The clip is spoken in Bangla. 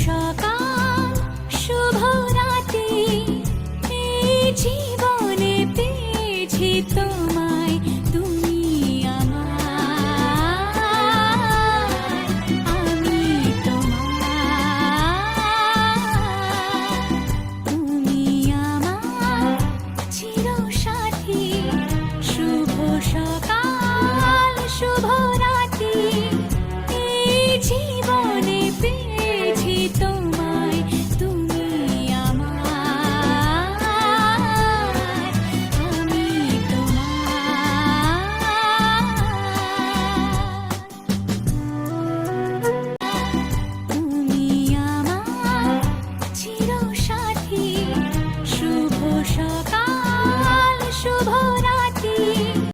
সকাল শুভ রাতে, এই জীবনে পেয়েছি তোমায়, তুমি আমার, আমি তোমার, তুমি আমার চিরসাথী। শুভ সকাল শুভ রাতে, এই জীবনে পেয়েছি তোমায়, তুমি আমার, আমি তোমার, তুমি আমার চিরসাথী। শুভ সকাল।